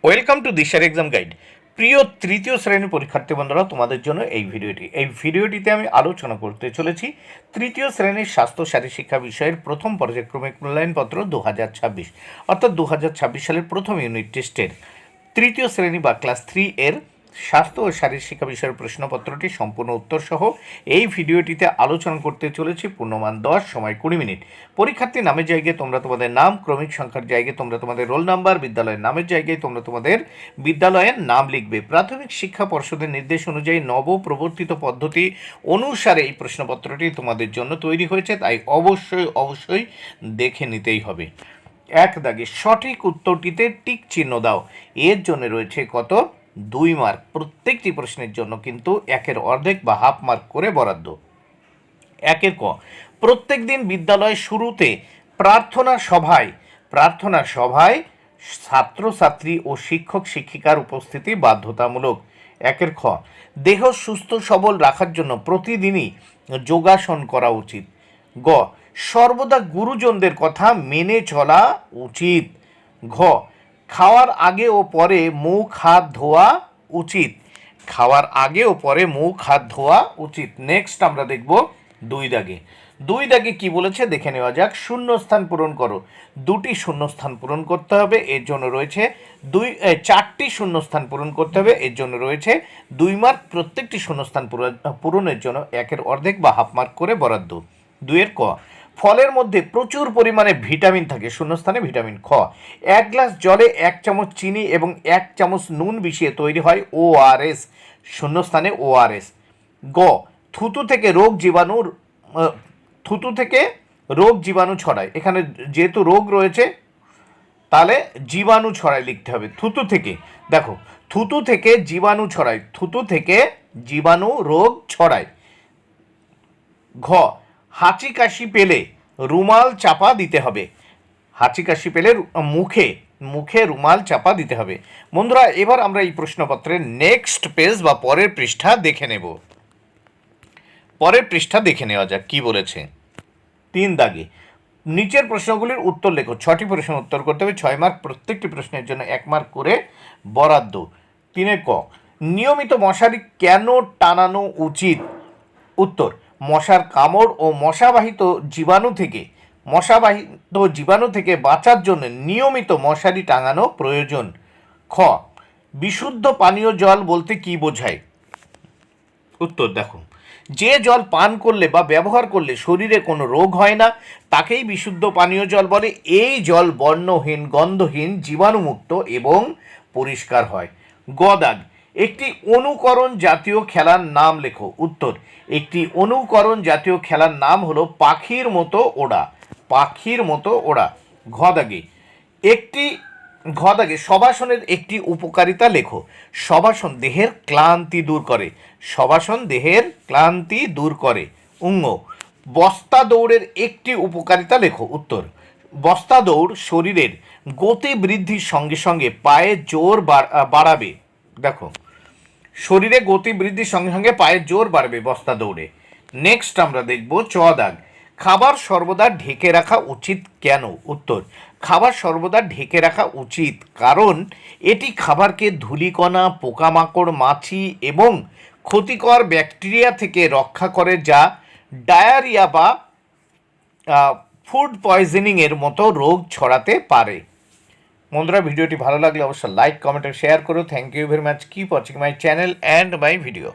Welcome to দিশার exam guide. প্রিয় তৃতীয় শ্রেণীর পরীক্ষার্থী বন্ধুরা, তোমাদের জন্য এই ভিডিওটিতে আমি আলোচনা করতে চলেছি তৃতীয় শ্রেণীর স্বাস্থ্য শারীরশিক্ষা বিষয়ের প্রথম পর্যায়ক্রমিক মূল্যায়নপত্র 2026, অর্থাৎ 2026 সালের প্রথম ইউনিট টেস্টের তৃতীয় শ্রেণী বা ক্লাস 3 এর স্বাস্থ্য ও শারীরশিক্ষা বিষয়ের প্রশ্নপত্রটি সম্পূর্ণ উত্তর সহ এই ভিডিওটিতে আলোচনা করতে চলেছি। পূর্ণমান 10, সময় 20 মিনিট। পরীক্ষার্থী নামের জায়গায় তোমরা তোমাদের নাম, ক্রমিক সংখ্যার জায়গায় তোমরা তোমাদের রোল নাম্বার, বিদ্যালয়ের নামের জায়গায় তোমরা তোমাদের বিদ্যালয়ের নাম লিখবে। প্রাথমিক শিক্ষা পর্ষদের নির্দেশ অনুযায়ী নবপ্রবর্তিত পদ্ধতি অনুসারে এই প্রশ্নপত্রটি তোমাদের জন্য তৈরি হয়েছে, তাই অবশ্যই দেখে নিতেই হবে। এক দাগে সঠিক উত্তরটিতে টিক চিহ্ন দাও। এর জন্য রয়েছে কত? 2 মার্ক। প্রত্যেকটি প্রশ্নের জন্য কিন্তু 1-এর অর্ধেক বা হাফ মার্ক করে বরাদ্দ। 1-এর ক, প্রত্যেক দিন বিদ্যালয়ের শুরুতে প্রার্থনা সভায় ছাত্রছাত্রী ও শিক্ষক শিক্ষিকার উপস্থিতি বাধ্যতামূলক। 1-এর খ, দেহ সুস্থ সবল রাখার জন্য প্রতিদিনই যোগাসন করা উচিত। গ, সর্বদা গুরুজনদের কথা মেনে চলা উচিত। ঘ, খাওয়ার আগে ও পরে মুখ হাত ধোয়া উচিত। নেক্সট আমরা দেখব 2 দাগে কি বলেছে দেখে নেওয়া যাক। শূন্যস্থান পূরণ করো। 2টি শূন্যস্থান পূরণ করতে হবে, এর জন্য রয়েছে 4টি শূন্যস্থান পূরণ করতে হবে, এর জন্য রয়েছে 2 মার্ক। প্রত্যেকটি শূন্যস্থান পূরণের জন্য 1-এর অর্ধেক বা হাফ মার্ক করে বরাদ্দ। 2-এর ক, ফলের মধ্যে প্রচুর পরিমাণে ভিটামিন থাকে। শূন্যস্থানে ভিটামিন। খ, 1 গ্লাস জলে 1 চামচ চিনি এবং 1 চামচ নুন মিশিয়ে তৈরি হয় ORS। শূন্যস্থানে ORS। গ, থুতু থেকে রোগ জীবাণু ছড়ায়। এখানে যেহেতু রোগ রয়েছে তাহলে জীবাণু ছড়ায় লিখতে হবে। থুতু থেকে জীবাণু রোগ ছড়ায়। ঘ, হাঁচি কাশি পেলে রুমাল চাপা দিতে হবে। মুখে রুমাল চাপা দিতে হবে। বন্ধুরা, এবার আমরা এই প্রশ্নপত্রের নেক্সট পেজ বা পরের পৃষ্ঠা দেখে নেব। পরের পৃষ্ঠা দেখে নেওয়া যাক কি বলেছে। 3 দাগে নিচের প্রশ্নগুলির উত্তর লেখো। 6টি প্রশ্নের উত্তর করতে হবে, 6 মার্ক। প্রত্যেকটি প্রশ্নের জন্য 1 মার্ক করে বরাদ্দ। 3-এর ক, নিয়মিত মশারি কেন টানানো উচিত? উত্তর, মশার কামড় ও মশাবাহিত জীবাণু থেকে বাঁচার জন্য নিয়মিত মশারি টাঙানো প্রয়োজন। খ, বিশুদ্ধ পানীয় জল বলতে কি বোঝায়? উত্তর দেখো, যে জল পান করলে বা ব্যবহার করলে শরীরে কোনো রোগ হয় না তাকেই বিশুদ্ধ পানীয় জল বলে। এই জল বর্ণহীন, গন্ধহীন, জীবাণুমুক্ত এবং পরিষ্কার হয়। গ দাগ, একটি অনুকরণ জাতীয় খেলার নাম লেখো। উত্তর, একটি অনুকরণ জাতীয় খেলার নাম হলো পাখির মতো ওড়া। ঘ দাগে শবাসনের একটি উপকারিতা লেখো। শবাসন দেহের ক্লান্তি দূর করে। উঙ্গ, বস্তা দৌড়ের একটি উপকারিতা লেখো। উত্তর, বস্তা দৌড় শরীরের গতি বৃদ্ধির সঙ্গে সঙ্গে পায়ের জোর বাড়াবে। শরীরে গতি বৃদ্ধির সঙ্গে সঙ্গে পায়ের জোর বাড়বে বস্তা দৌড়ে। নেক্সট আমরা দেখব চ দাগ, খাবার সর্বদা ঢেকে রাখা উচিত কেন? উত্তর, খাবার সর্বদা ঢেকে রাখা উচিত কারণ এটি খাবারকে ধূলিকণা, পোকামাকড়, মাছি এবং ক্ষতিকর ব্যাকটেরিয়া থেকে রক্ষা করে, যা ডায়রিয়া বা ফুড পয়জনিংয়ের মতো রোগ ছড়াতে পারে। বন্ধুরা, ভিডিওটি ভালো লাগলে অবশ্যই লাইক, কমেন্ট ও শেয়ার করো। Thank you very much. Keep watching my channel and my video.